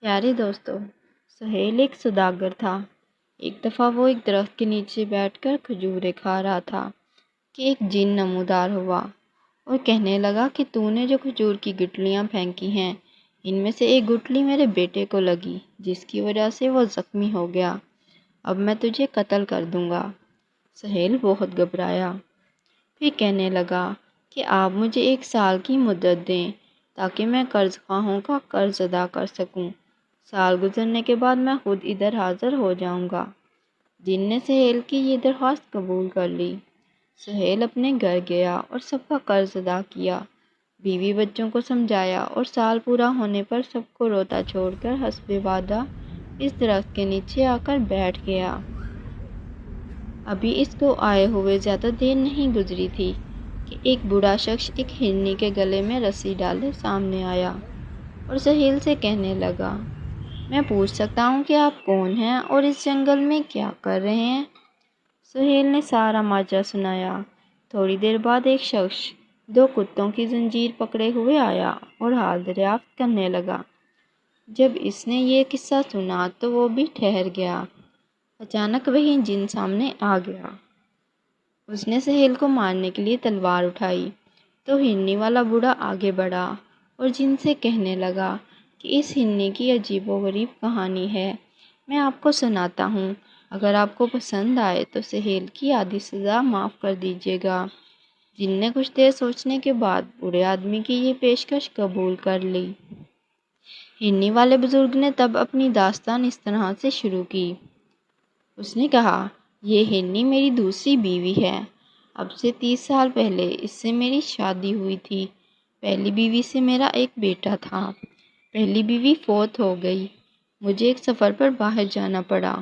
پیارے دوستو، سہیل ایک سوداگر تھا۔ ایک دفعہ وہ ایک درخت کے نیچے بیٹھ کر کھجوریں کھا رہا تھا کہ ایک جن نمودار ہوا اور کہنے لگا کہ تو نے جو کھجور کی گٹلیاں پھینکی ہیں، ان میں سے ایک گٹلی میرے بیٹے کو لگی، جس کی وجہ سے وہ زخمی ہو گیا۔ اب میں تجھے قتل کر دوں گا۔ سہیل بہت گھبرایا، پھر کہنے لگا کہ آپ مجھے 1 سال کی مدت دیں تاکہ میں قرض خواہوں کا قرض ادا کر سکوں۔ سال گزرنے کے بعد میں خود ادھر حاضر ہو جاؤں گا۔ جن نے سہیل کی یہ درخواست قبول کر لی۔ سہیل اپنے گھر گیا اور سب کا قرض ادا کیا، بیوی بچوں کو سمجھایا اور سال پورا ہونے پر سب کو روتا چھوڑ کر حسب وعدہ اس درخت کے نیچے آ کر بیٹھ گیا۔ ابھی اس کو آئے ہوئے زیادہ دیر نہیں گزری تھی کہ ایک بوڑھا شخص ایک ہرنی کے گلے میں رسی ڈالے سامنے آیا اور سہیل سے کہنے لگا، میں پوچھ سکتا ہوں کہ آپ کون ہیں اور اس جنگل میں کیا کر رہے ہیں؟ سہیل نے سارا ماجرا سنایا۔ تھوڑی دیر بعد ایک شخص 2 کتوں کی زنجیر پکڑے ہوئے آیا اور حال دریافت کرنے لگا۔ جب اس نے یہ قصہ سنا تو وہ بھی ٹھہر گیا۔ اچانک وہی جن سامنے آ گیا۔ اس نے سہیل کو مارنے کے لیے تلوار اٹھائی تو ہرنی والا بوڑھا آگے بڑھا اور جن سے کہنے لگا کہ اس ہرنی کی عجیب و غریب کہانی ہے، میں آپ کو سناتا ہوں۔ اگر آپ کو پسند آئے تو سہیل کی آدھی سزا معاف کر دیجیے گا۔ جن نے کچھ دیر سوچنے کے بعد بوڑھے آدمی کی یہ پیشکش قبول کر لی۔ ہرنی والے بزرگ نے تب اپنی داستان اس طرح سے شروع کی۔ اس نے کہا، یہ ہرنی میری دوسری بیوی ہے۔ اب سے 30 سال پہلے اس سے میری شادی ہوئی تھی۔ پہلی بیوی سے میرا ایک بیٹا تھا۔ پہلی بیوی فوت ہو گئی۔ مجھے ایک سفر پر باہر جانا پڑا۔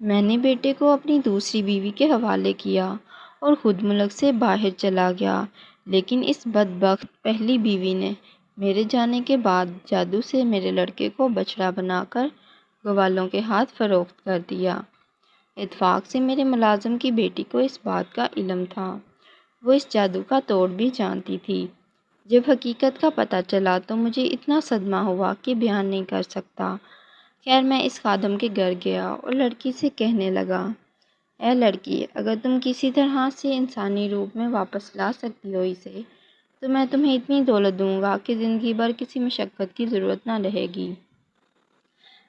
میں نے بیٹے کو اپنی دوسری بیوی کے حوالے کیا اور خود ملک سے باہر چلا گیا، لیکن اس بدبخت پہلی بیوی نے میرے جانے کے بعد جادو سے میرے لڑکے کو بچڑا بنا کر گوالوں کے ہاتھ فروخت کر دیا۔ اتفاق سے میرے ملازم کی بیٹی کو اس بات کا علم تھا۔ وہ اس جادو کا توڑ بھی جانتی تھی۔ جب حقیقت کا پتہ چلا تو مجھے اتنا صدمہ ہوا کہ بیان نہیں کر سکتا۔ خیر میں اس خادم کے گھر گیا اور لڑکی سے کہنے لگا، اے لڑکی، اگر تم کسی طرح سے انسانی روپ میں واپس لا سکتی ہو اسے تو میں تمہیں اتنی دولت دوں گا کہ زندگی بھر کسی مشقت کی ضرورت نہ رہے گی۔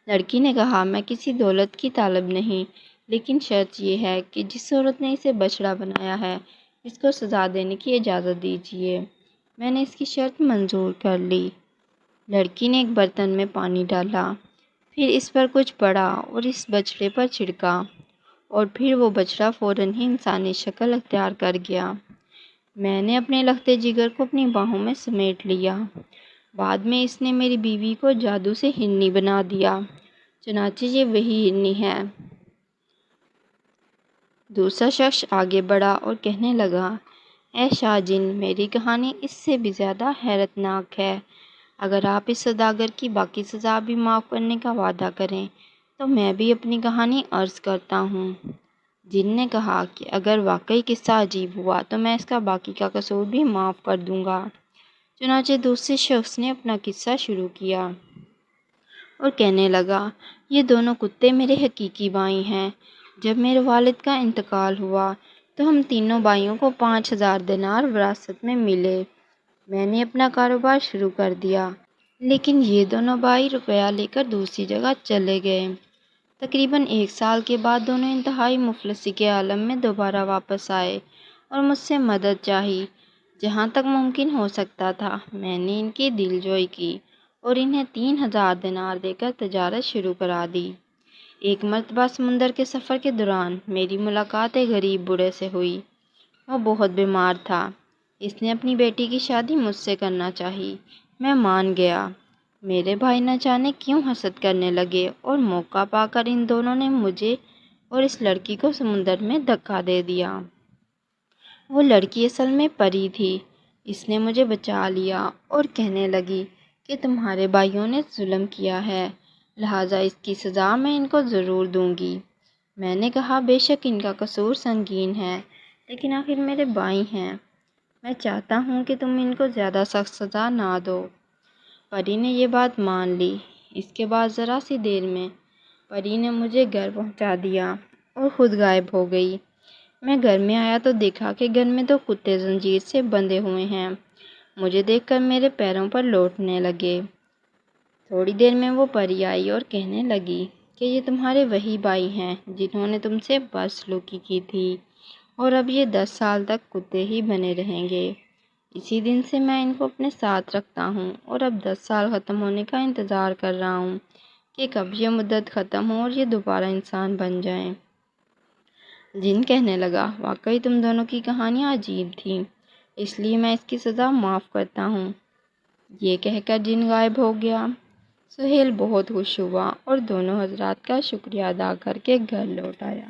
لڑکی نے کہا، میں کسی دولت کی طالب نہیں، لیکن شرط یہ ہے کہ جس عورت نے اسے بچڑا بنایا ہے اس کو سزا دینے کی اجازت دیجیے۔ میں نے اس کی شرط منظور کر لی۔ لڑکی نے ایک برتن میں پانی ڈالا، پھر اس پر کچھ پڑا اور اس بچڑے پر چھڑکا، اور پھر وہ بچڑا فوراً ہی انسانی شکل اختیار کر گیا۔ میں نے اپنے لختے جگر کو اپنی باہوں میں سمیٹ لیا۔ بعد میں اس نے میری بیوی کو جادو سے ہرنی بنا دیا، چنانچہ یہ وہی ہرنی ہے۔ دوسرا شخص آگے بڑھا اور کہنے لگا، اے شاہ جن، میری کہانی اس سے بھی زیادہ حیرت ناک ہے۔ اگر آپ اس سوداگر کی باقی سزا بھی معاف کرنے کا وعدہ کریں تو میں بھی اپنی کہانی عرض کرتا ہوں۔ جن نے کہا کہ اگر واقعی قصہ عجیب ہوا تو میں اس کا باقی کا قصور بھی معاف کر دوں گا۔ چنانچہ دوسرے شخص نے اپنا قصہ شروع کیا اور کہنے لگا، یہ دونوں کتے میرے حقیقی بھائی ہیں۔ جب میرے والد کا انتقال ہوا تو ہم تینوں بھائیوں کو 5000 دینار وراثت میں ملے۔ میں نے اپنا کاروبار شروع کر دیا، لیکن یہ دونوں بھائی روپیہ لے کر دوسری جگہ چلے گئے۔ تقریباً 1 سال کے بعد دونوں انتہائی مفلسی کے عالم میں دوبارہ واپس آئے اور مجھ سے مدد چاہی۔ جہاں تک ممکن ہو سکتا تھا میں نے ان کی دل جوئی کی اور انہیں 3000 دینار دے کر تجارت شروع کرا دی۔ ایک مرتبہ سمندر کے سفر کے دوران میری ملاقات ایک غریب بوڑھے سے ہوئی۔ وہ بہت بیمار تھا۔ اس نے اپنی بیٹی کی شادی مجھ سے کرنا چاہی۔ میں مان گیا۔ میرے بھائی نہ جانے کیوں حسد کرنے لگے اور موقع پا کر ان دونوں نے مجھے اور اس لڑکی کو سمندر میں دھکا دے دیا۔ وہ لڑکی اصل میں پری تھی۔ اس نے مجھے بچا لیا اور کہنے لگی کہ تمہارے بھائیوں نے ظلم کیا ہے، لہٰذا اس کی سزا میں ان کو ضرور دوں گی۔ میں نے کہا، بے شک ان کا قصور سنگین ہے، لیکن آخر میرے بھائی ہیں۔ میں چاہتا ہوں کہ تم ان کو زیادہ سخت سزا نہ دو۔ پری نے یہ بات مان لی۔ اس کے بعد ذرا سی دیر میں پری نے مجھے گھر پہنچا دیا اور خود غائب ہو گئی۔ میں گھر میں آیا تو دیکھا کہ گھر میں دو کتے زنجیر سے بندھے ہوئے ہیں۔ مجھے دیکھ کر میرے پیروں پر لوٹنے لگے۔ تھوڑی دیر میں وہ پری آئی اور کہنے لگی کہ یہ تمہارے وہی بھائی ہیں جنہوں نے تم سے بدسلوکی کی تھی، اور اب یہ 10 سال تک کتے ہی بنے رہیں گے۔ اسی دن سے میں ان کو اپنے ساتھ رکھتا ہوں اور اب 10 سال ختم ہونے کا انتظار کر رہا ہوں کہ کب یہ مدت ختم ہو اور یہ دوبارہ انسان بن جائیں۔ جن کہنے لگا، واقعی تم دونوں کی کہانیاں عجیب تھیں، اس لیے میں اس کی سزا معاف کرتا ہوں۔ یہ کہہ کر جن غائب ہو گیا۔ سہیل بہت خوش ہوا اور دونوں حضرات کا شکریہ ادا کر کے گھر لوٹ آیا۔